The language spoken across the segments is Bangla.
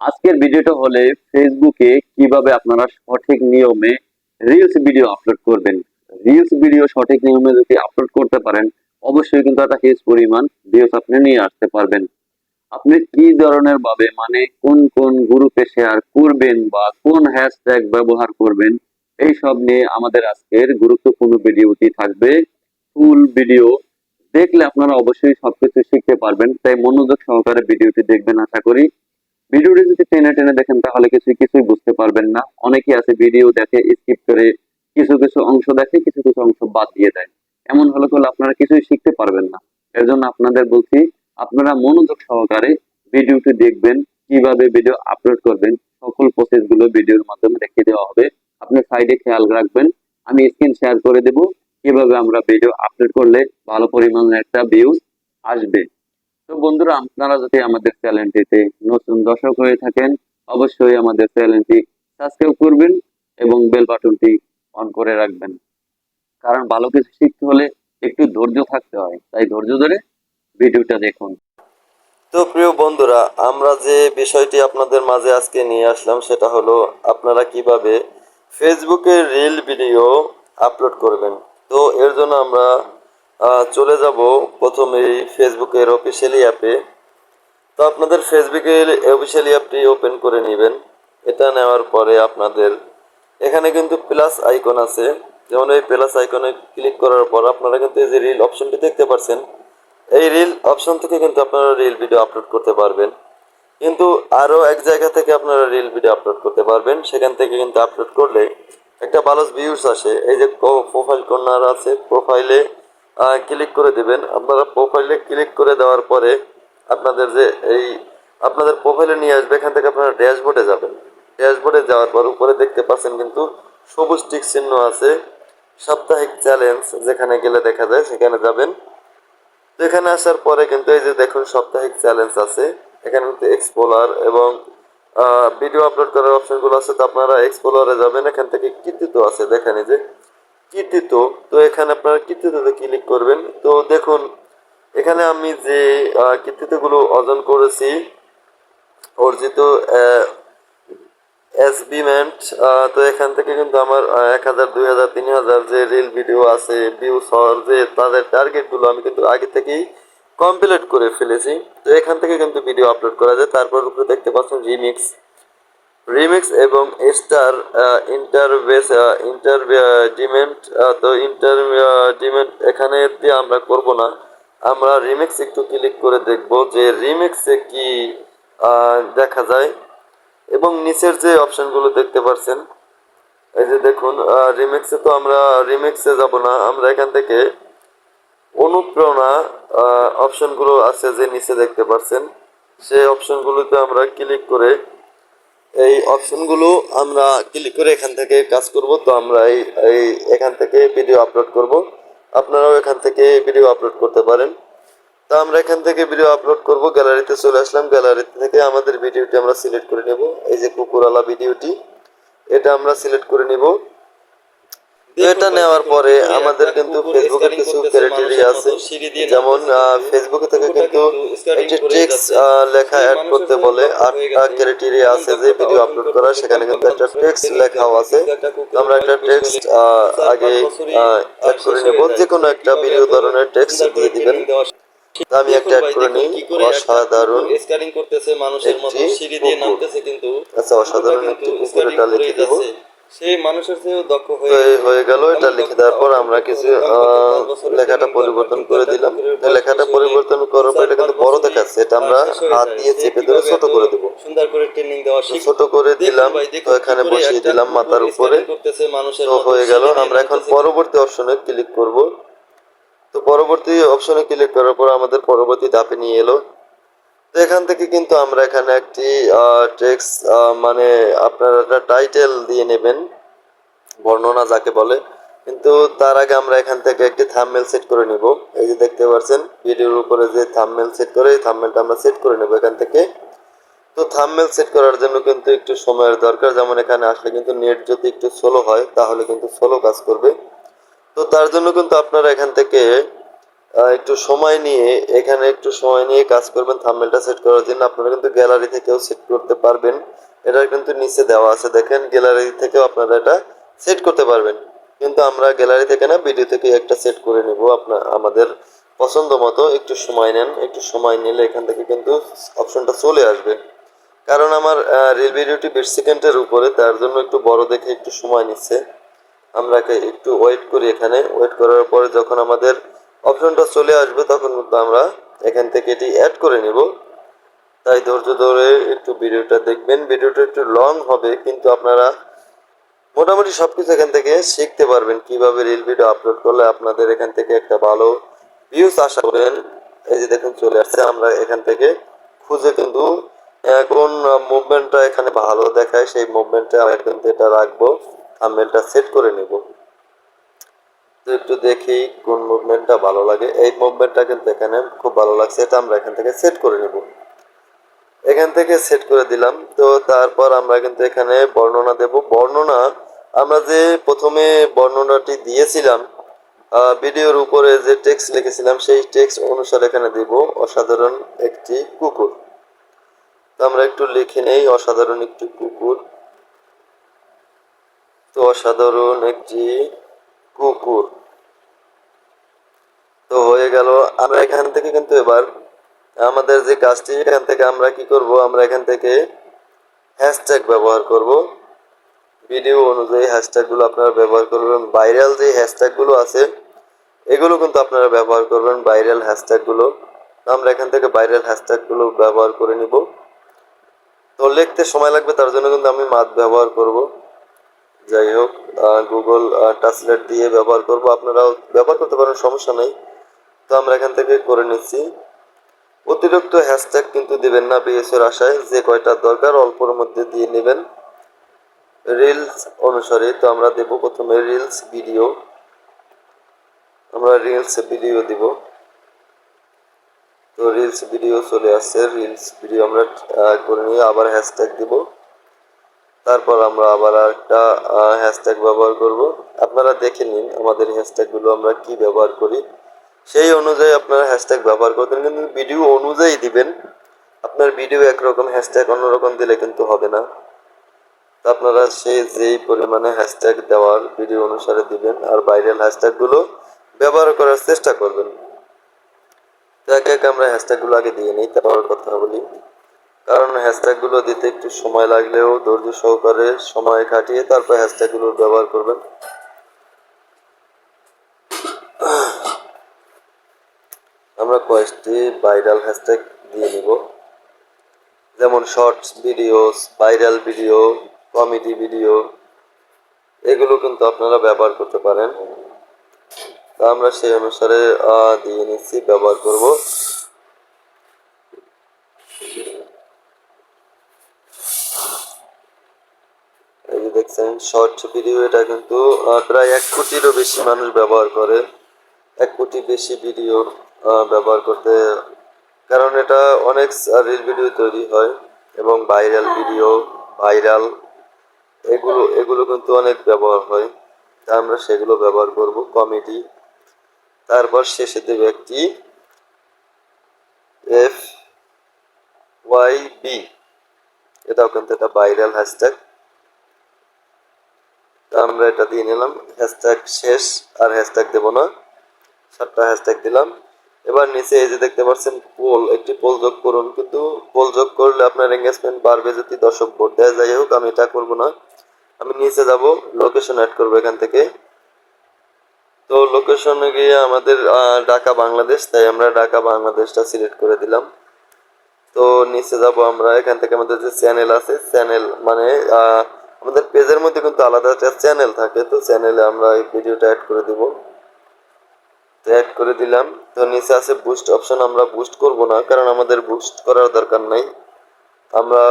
আজকের ভিডিওটা হলে ফেসবুকে কিভাবে আপনারা সঠিক নিয়মে রিলস ভিডিও আপলোড করবেন। রিলস ভিডিও সঠিক নিয়মে যদি আপলোড করতে পারেন, অবশ্যই কিন্তু একটা হিউজ পরিমাণ ভিউজ আপনি নিয়ে আসতে পারবেন। আপনি কি ধরনের ভাবে মানে কোন কোন গ্রুপে শেয়ার করবেন বা কোন হ্যাশট্যাগ ব্যবহার করবেন, এই সব নিয়ে আমাদের আজকের গুরুত্বপূর্ণ ভিডিওটি থাকবে। ফুল ভিডিও দেখলে আপনারা অবশ্যই সবকিছু শিখতে পারবেন, তাই মনোযোগ সহকারে ভিডিওটি দেখবেন। আশা করি ভিডিওটি যদি টেনে টেনে দেখেন তাহলে কিছুই বুঝতে পারবেন না। অনেকেই আছে ভিডিও দেখে স্কিপ করে কিছু কিছু অংশ দেখে, কিছু কিছু অংশ বাদ দিয়ে দেয়। এমন হলে করলে আপনারা কিছুই শিখতে পারবেন না। এর জন্য আপনাদের বলছি, আপনারা মনোযোগ সহকারে ভিডিওটি দেখবেন, কিভাবে ভিডিও আপলোড করবেন সকল প্রসেস গুলো ভিডিওর মাধ্যমে দেখিয়ে দেওয়া হবে। আপনি সাইডে খেয়াল রাখবেন, আমি স্ক্রিন শেয়ার করে দেব কিভাবে আমরা ভিডিও আপলোড করলে ভালো পরিমাণে একটা ভিউজ আসবে। তো বন্ধুরা, আপনারা যদি আমাদের চ্যানেলটিতে নতুন দর্শক হয়ে থাকেন, অবশ্যই আমাদের চ্যানেলটি সাবস্ক্রাইব করবেন এবং বেল বাটনটি অন করে রাখবেন। কারণ ভালো কিছু শিখতে হলে একটু ধৈর্য থাকতে হয়, তাই ধৈর্য ধরে ভিডিওটা দেখুন। তো প্রিয় বন্ধুরা, আমরা যে বিষয়টি আপনাদের মাঝে আজকে নিয়ে আসলাম সেটা হলো আপনারা কিভাবে ফেসবুকে রিল ভিডিও আপলোড করবেন। তো এর জন্য আমরা চলে যাব প্রথমেই ফেসবুকের অফিসিয়ালি অ্যাপে। তো আপনাদের ফেসবুকের অফিসিয়ালি অ্যাপটি ওপেন করে নেবেন। এটা নেওয়ার পরে আপনাদের এখানে কিন্তু প্লাস আইকন আছে, যেমন এই প্লাস আইকনে ক্লিক করার পর আপনারা কিন্তু এই যে রিল অপশনটি দেখতে পাচ্ছেন, এই রিল অপশন থেকে কিন্তু আপনারা রিল ভিডিও আপলোড করতে পারবেন। কিন্তু আরও এক জায়গা থেকে আপনারা রিল ভিডিও আপলোড করতে পারবেন, সেখান থেকে কিন্তু আপলোড করলে একটা ভালো ভিউস আসে। এই যে প্রোফাইল কর্নার আছে, প্রোফাইলে ক্লিক করে দেবেন। আপনারা প্রোফাইলে ক্লিক করে দেওয়ার পরে আপনাদের যে এই আপনাদের প্রোফাইলে নিয়ে আসবে, এখান থেকে আপনারা ড্যাশবোর্ডে যাবেন। ড্যাশবোর্ডে যাওয়ার পর উপরে দেখতে পাচ্ছেন কিন্তু সবুজ টিক চিহ্ন আছে, সাপ্তাহিক চ্যালেঞ্জ যেখানে গেলে দেখা যায় সেখানে যাবেন। তো এখানে আসার পরে কিন্তু এই যে দেখুন সাপ্তাহিক চ্যালেঞ্জ আছে, এখানে কিন্তু এক্সপ্লোরার এবং ভিডিও আপলোড করার অপশনগুলো আছে। তো আপনারা এক্সপ্লোরারে যাবেন, এখান থেকে কৃতিত্ব আছে, দেখেন এই যে কৃতিত্ব। তো এখানে আপনারা কৃতিত্বতে ক্লিক করবেন। তো দেখুন এখানে আমি যে কৃতিত্বগুলো অর্জন করেছি, অর্জিত এসবিমেন্ট, তো এখান থেকে কিন্তু আমার 1000, 2000, 3000 যে রিল ভিডিও আছে, ভিউস হওয়ার যে তাদের টার্গেটগুলো আমি কিন্তু আগে থেকেই কমপ্লিট করে ফেলেছি। তো এখান থেকে কিন্তু ভিডিও আপলোড করা যায়। তারপর উপরে দেখতে পাচ্ছেন রিমিক্স, রিমিক্স এবং স্টার ইন্টারভেস ইন্টারডিমেন্ট। তো ইন্টারডিমেন্ট এখানে দিয়ে আমরা করব না, আমরা রিমিক্স একটু ক্লিক করে দেখব যে রিমিক্সে কি দেখা যায়। এবং নিচের যে অপশনগুলো দেখতে পাচ্ছেন, এই যে দেখুন রিমিক্সে, তো আমরা রিমিক্সে যাব না, আমরা এখান থেকে অনুপ্রেরণা অপশনগুলো আছে যে নিচে দেখতে পাচ্ছেন, সেই অপশনগুলোতে আমরা ক্লিক করে এই অপশনগুলো আমরা ক্লিক করে এখান থেকে কাজ করব। তো আমরা এই এখান থেকে ভিডিও আপলোড করব, আপনারাও এখান থেকে ভিডিও আপলোড করতে পারেন। তো আমরা এখান থেকে ভিডিও আপলোড করব, গ্যালারিতে চলে আসলাম। গ্যালারি থেকে আমাদের ভিডিওটি আমরা সিলেক্ট করে নেব, এই যে কুকুরওয়ালা ভিডিওটি, এটা আমরা সিলেক্ট করে নিব। তো এটা নেওয়ার পরে আমাদের কিন্তু ফেসবুকে কিছু ক্রাইটেরিয়া আছে, যেমন ফেসবুকে থেকে কিন্তু একটি টেক্সট লেখা অ্যাড করতে বলে। 8টা ক্রাইটেরিয়া আছে যে ভিডিও আপলোড করার, সেখানে কিন্তু একটা টেক্সট লেখাও আছে। আমরা একটা টেক্সট আগে অ্যাড করে নেব, যে কোনো একটা ভিডিও ধরনের টেক্সট দিয়ে দিবেন। আমি একটা অ্যাড করে নিই, অসাধারণ একটি কুকুর। আচ্ছা, অসাধারণ একটি কুকুর, এটা লিখে দেবো। সেই মানুষের চেয়েও দক্ষ তো এই হয়ে গেল। এটা লিখে দেওয়ার পর আমরা কিছু লেখাটা পরিবর্তন করে দিলাম। লেখাটা পরিবর্তন করার পর এটা কিন্তু বড় দেখাচ্ছে, এটা আমরা হাত দিয়ে চেপে ধরে ছোট করে দেব। সুন্দর করে ট্রেনিং দেওয়া ছোট করে দিলাম, তো এখানে বসিয়ে দিলাম মাথার উপরে। তো হয়ে গেল। আমরা এখন পরবর্তী অপশনে ক্লিক করব। তো পরবর্তী অপশনে ক্লিক করার পর আমাদের পরবর্তী ধাপে নিয়ে এলো। তো এখান থেকে কিন্তু আমরা এখানে একটি টেক্সট মানে আপনারা একটা টাইটেল দিয়ে নেবেন, বর্ণনা যাকে বলে। কিন্তু তার আগে আমরা এখান থেকে একটি থাম্বনেল সেট করে নিব। এই যে দেখতে পাচ্ছেন ভিডিওর উপরে যে থাম্বনেল সেট করে, এই থাম্বনেলটা আমরা সেট করে নেব এখান থেকে। তো থাম্বনেল সেট করার জন্য কিন্তু একটু সময়ের দরকার, যেমন এখানে আসলে কিন্তু নেট যদি একটু স্লো হয় তাহলে কিন্তু স্লো কাজ করবে। তো তার জন্য কিন্তু আপনারা এখান থেকে একটু সময় নিয়ে এখানে একটু সময় নিয়ে কাজ করবেন থাম্বনেলটা সেট করার জন্য। আপনারা কিন্তু গ্যালারি থেকেও সেট করতে পারবেন। এটা কিন্তু নিচে দেওয়া আছে, দেখেন গ্যালারি থেকেও আপনারা এটা সেট করতে পারবেন। কিন্তু আমরা গ্যালারি থেকে না, ভিডিও থেকে একটা সেট করে নেব আমাদের পছন্দ মতো। একটু সময় নেন, একটু সময় নিলে এখান থেকে কিন্তু অপশনটা চলে আসবে। কারণ আমার রিল ভিডিওটি 20 সেকেন্ডের উপরে, তার জন্য একটু বড় দেখে একটু সময় নিচ্ছে। আমরা একটু ওয়েট করি, এখানে ওয়েট করার পরে যখন আমাদের অপশনটা চলে আসবে তখন কিন্তু আমরা এখান থেকে এটি অ্যাড করে নিব। তাই ধৈর্য ধরে একটু ভিডিওটা দেখবেন। ভিডিওটা একটু লং হবে, কিন্তু আপনারা মোটামুটি সবকিছু এখান থেকে শিখতে পারবেন কিভাবে রিল ভিডিও আপলোড করলে আপনাদের এখান থেকে একটা ভালো ভিউজ আশা করেন। এই যে দেখুন চলে আসছে। আমরা এখান থেকে খুঁজে কিন্তু কোন মুভমেন্টটা এখানে ভালো দেখায় সেই মুভমেন্টে আমরা কিন্তু এটা রাখবো, থাম্বনেলটা সেট করে নিব। তো একটু দেখি কোন মুভমেন্টটা ভালো লাগে। এই মুভমেন্টটা কিন্তু এখানে খুব ভালো লাগছে, এটা আমরা এখান থেকে সেট করে নেব। এখান থেকে সেট করে দিলাম। তো তারপর আমরা কিন্তু এখানে বর্ণনা দেব। বর্ণনা আমরা যে প্রথমে বর্ণনাটি দিয়েছিলাম ভিডিওর উপরে যে টেক্সট লিখেছিলাম সেই টেক্সট অনুসারে এখানে দিব অসাধারণ একটি কুকুর। তো আমরা একটু লিখে নেই অসাধারণ একটি কুকুর। তো অসাধারণ একটি কুকুর তো হয়ে গেল। আমরা এখান থেকে কিন্তু এবার আমাদের যে কাজটি, এখান থেকে আমরা কি করব, আমরা এখান থেকে হ্যাশট্যাগ ব্যবহার করব। ভিডিও অনুযায়ী হ্যাশট্যাগুলো আপনারা ব্যবহার করবেন। ভাইরাল যে হ্যাশট্যাগুলো আছে এগুলো কিন্তু আপনারা ব্যবহার করবেন, ভাইরাল হ্যাশট্যাগুলো। আমরা এখান থেকে ভাইরাল হ্যাশট্যাগুলো ব্যবহার করে নিব। তো লিখতে সময় লাগবে, তার জন্য কিন্তু আমি মাদ ব্যবহার করব। যাই হোক, গুগল ট্রান্সলেট দিয়ে ব্যবহার করব, আপনারাও ব্যবহার করতে পারেন, সমস্যা নেই। তো আমরা এখান থেকে করে নিচ্ছি। অতিরিক্ত হ্যাশট্যাগ কিন্তু দিবেন না বিএসএর আশায়, যে কয়টা দরকার অল্পর মধ্যে দিয়ে নেবেন রিলস অনুসারে। তো আমরা দেব প্রথমে রিলস ভিডিও, আমরা রিলস ভিডিও দিব। তো রিলস ভিডিও চলে আসছে, রিলস ভিডিও আমরা করে নিয়ে আবার হ্যাশট্যাগ দিব। তারপর আমরা আবার একটা হ্যাশট্যাগ ব্যবহার করব। আপনারা দেখে নিন আমাদের হ্যাশট্যাগুলো আমরা কি ব্যবহার করি, সেই অনুযায়ী আপনারা হ্যাশট্যাগ ব্যবহার করবেন, কিন্তু ভিডিও অনুযায়ী দিবেন। আপনার ভিডিও একরকম হ্যাশট্যাগ অন্যরকম দিলে কিন্তু হবে না। তো আপনারা যেই পরিমাণে হ্যাশট্যাগ দেওয়ার ভিডিও অনুসারে দিবেন, আর ভাইরাল হ্যাশট্যাগুলো ব্যবহার করার চেষ্টা করবেন। তো একে একে আমরা হ্যাশট্যাগুলো আগে দিয়ে নিই, তারপর কথা বলি। কারণ হ্যাশট্যাগুলো দিতে একটু সময় লাগলেও ধৈর্য সহকারে সময় কাটিয়ে তারপর হ্যাশট্যাগুলো ব্যবহার করবেন। আমরা কয়েকটি ভাইরাল হ্যাশট্যাগ দিয়ে নিব, যেমন shorts videos, viral video, comedy video, এগুলো কিন্তু আপনারা ব্যবহার করতে পারেন। তো আমরা সেই অনুসারে দিয়ে নিচ্ছি, ব্যবহার করব। এই যে দেখছেন শর্ট ভিডিও, এটা কিন্তু প্রায় 1 কোটিরও বেশি মানুষ ব্যবহার করে। 1 কোটি বেশি ভিডিও ব্যবহার করতে, কারণ এটা অনেক রিল ভিডিও তৈরি হয় এবং ভাইরাল ভিডিও, ভাইরাল এগুলো কিন্তু অনেক ব্যবহার হয়। তা আমরা সেগুলো ব্যবহার করব। কমেডি, তারপর শেষে দেবে একটি FYB, এটাও কিন্তু একটা ভাইরাল হ্যাশট্যাগ। তা আমরা এটা দিয়ে নিলাম। হ্যাশট্যাগ শেষ, আর হ্যাশট্যাগ দেব না, 7টা হ্যাশট্যাগ দিলাম। এবার নিচে এই যে দেখতে পাচ্ছেন পোল, একটি পোল যোগ করুন। কিন্তু পোল যোগ করলে আপনার এঙ্গেজমেন্ট বাড়বে যদি দর্শক ভোট দেয়। যাই হোক, আমি এটা করব না, আমি নিচে যাব, লোকেশন অ্যাড করবো এখান থেকে। তো লোকেশনে গিয়ে আমাদের ঢাকা বাংলাদেশ, তাই আমরা ঢাকা বাংলাদেশটা সিলেক্ট করে দিলাম। তো নিচে যাব আমরা, এখান থেকে আমাদের যে চ্যানেল আছে, চ্যানেল মানে আমাদের পেজের মধ্যে কিন্তু আলাদা একটা চ্যানেল থাকে, তো চ্যানেলে আমরা এই ভিডিওটা অ্যাড করে দিব। তো অ্যাড করে দিলাম। তো নিচে আছে বুস্ট অপশন, আমরা বুস্ট করব না, কারণ আমাদের বুস্ট করার দরকার নাই। আমরা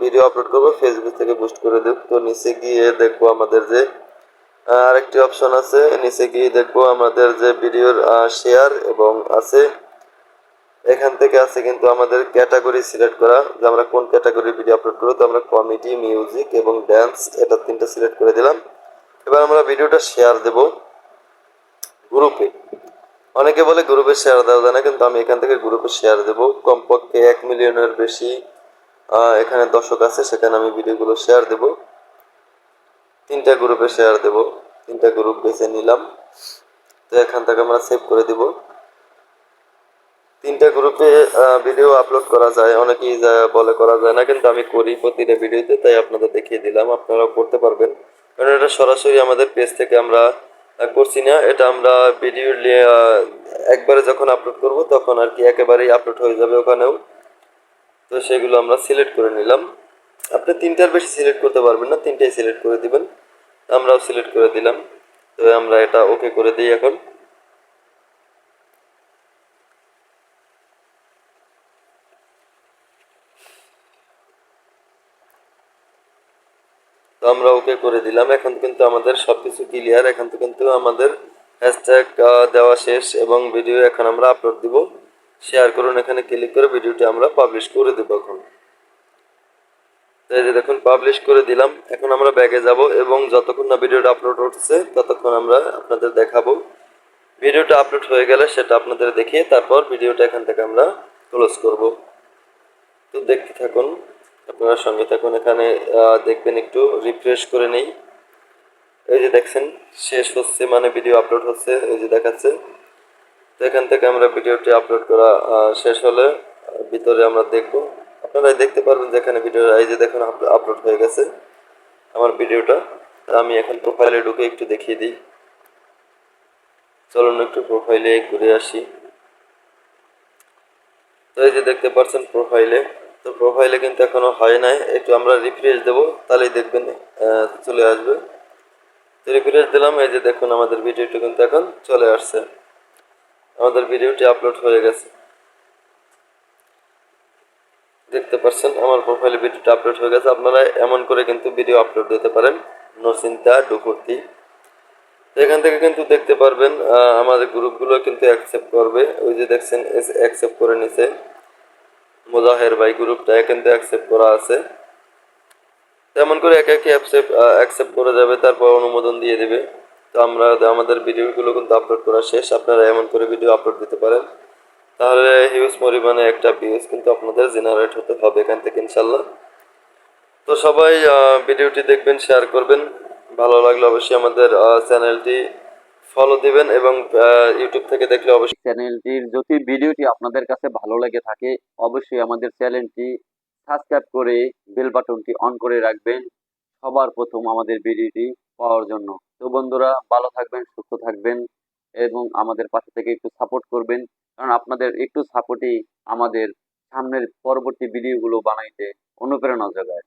ভিডিও আপলোড করব, ফেসবুক থেকে বুস্ট করে দেব। তো নিচে গিয়ে দেখবো আমাদের যে আরেকটি অপশন আছে, নিচে গিয়ে দেখবো আমাদের যে ভিডিওর শেয়ার এবং আছে, এখান থেকে আছে কিন্তু আমাদের ক্যাটাগরি সিলেক্ট করা, যে আমরা কোন ক্যাটাগরি ভিডিও আপলোড করবো। তো আমরা কমেডি, মিউজিক এবং ড্যান্স, এটা 3টা সিলেক্ট করে দিলাম। এবার আমরা ভিডিওটা শেয়ার দেব গ্রুপে। অনেকে বলে গ্রুপে শেয়ার দেওয়া যায় না, কিন্তু আমি এখান থেকে গ্রুপে শেয়ার দেবো। কমপক্ষে 1 মিলিয়নের বেশি এখানে দর্শক আছে, সেখানে আমি ভিডিওগুলো শেয়ার দেবো। 3টা গ্রুপে শেয়ার দেবো, 3টা গ্রুপ বেছে নিলাম। তো এখান থেকে আমরা সেভ করে দিব। 3টা গ্রুপে ভিডিও আপলোড করা যায়, অনেকেই বলে করা যায় না, কিন্তু আমি করি প্রতিটা ভিডিওতে, তাই আপনাদের দেখিয়ে দিলাম। আপনারাও করতে পারবেন, কারণ এটা সরাসরি আমাদের পেজ থেকে আমরা করছি না। এটা আমরা ভিডিও একবারে যখন আপলোড করব তখন আর কি একেবারেই আপলোড হয়ে যাবে ওখানেও। তো সেগুলো আমরা সিলেক্ট করে নিলাম। আপনি 3টার বেশি সিলেক্ট করতে পারবেন না, 3টাই সিলেক্ট করে দিবেন। আমরাও সিলেক্ট করে দিলাম। তো আমরা এটা ওকে করে দিই এখন। তো আমরা ওকে করে দিলাম। এখন কিন্তু আমাদের সবকিছু ক্লিয়ার। এখন তো কিন্তু আমাদের হ্যাশট্যাগ দেওয়া শেষ এবং ভিডিও এখন আমরা আপলোড দিব। শেয়ার করুন, এখানে ক্লিক করে ভিডিওটি আমরা পাবলিশ করে দেবো এখন। তো এই যে দেখুন পাবলিশ করে দিলাম। এখন আমরা ব্যাগে যাব এবং যতক্ষণ না ভিডিওটা আপলোড হচ্ছে ততক্ষণ আমরা আপনাদের দেখাবো। ভিডিওটা আপলোড হয়ে গেলে সেটা আপনাদের দেখিয়ে তারপর ভিডিওটা এখান থেকে আমরা ক্লোজ করব। তো দেখতে থাকুন, আপনারা সঙ্গে থাকুন। এখানে দেখবেন, একটু রিফ্রেশ করে নেই। এই যে দেখছেন শেষ হচ্ছে, মানে ভিডিও আপলোড হচ্ছে, এই যে দেখাচ্ছে। তো এখান থেকে আমরা ভিডিওটি আপলোড করা শেষ হলে ভিতরে আমরা দেখব। আপনারা দেখতে পারবেন যে এখানে ভিডিও, এই যে দেখুন আপলোড হয়ে গেছে আমার ভিডিওটা। আমি এখন প্রোফাইলে ঢুকে একটু দেখিয়ে দিই। চলুন একটু প্রোফাইলে ঘুরে আসি। তো এই যে দেখতে পাচ্ছেন প্রোফাইলে, তো প্রোফাইলে কিন্তু এখনো হয় নাই। একটু আমরা রিফ্রেশ দেবো, তাহলেই দেখবেন চলে আসবে। তো রিফ্রেশ দিলাম, এই যে দেখুন আমাদের ভিডিওটি কিন্তু এখন চলে আসছে। আমাদের ভিডিওটি আপলোড হয়ে গেছে, দেখতে পাচ্ছেন আমার প্রোফাইলে ভিডিওটা আপলোড হয়ে গেছে। আপনারা এমন করে কিন্তু ভিডিও আপলোড দিতে পারেন, নো চিন্তা ডুকুর্তি। তো এখান থেকে কিন্তু দেখতে পারবেন আমাদের গ্রুপগুলো কিন্তু অ্যাকসেপ্ট করবে। ওই যে দেখছেন অ্যাকসেপ্ট করে নিছে মোজাহের ভাই, গ্রুপটা কিন্তু অ্যাকসেপ্ট করা আছে। তেমন করে একে একে অ্যাকসেপ্ট করে যাবে, তারপর অনুমোদন দিয়ে দেবে। তো আমরা আমাদের ভিডিওগুলো কিন্তু আপলোড করা শেষ। আপনারা এমন করে ভিডিও আপলোড দিতে পারেন, তাহলে হিউজ পরিমাণে একটা ভিউজ কিন্তু আপনাদের জেনারেট হতে হবে এখান থেকে ইনশাল্লাহ। তো সবাই ভিডিওটি দেখবেন, শেয়ার করবেন। ভালো লাগলে অবশ্যই আমাদের চ্যানেলটি ফলো দিবেন এবং ইউটিউব থেকে দেখলে অবশ্যই চ্যানেলটির যদি ভিডিওটি আপনাদের কাছে ভালো লেগে থাকে অবশ্যই আমাদের চ্যানেলটি সাবস্ক্রাইব করে বেল বাটনটি অন করে রাখবেন সবার প্রথম আমাদের ভিডিওটি পাওয়ার জন্য। তো বন্ধুরা ভালো থাকবেন, সুস্থ থাকবেন এবং আমাদের পাশে থেকে একটু সাপোর্ট করবেন, কারণ আপনাদের একটু সাপোর্টই আমাদের সামনের পরবর্তী ভিডিওগুলো বানাইতে অনুপ্রেরণা যোগায়।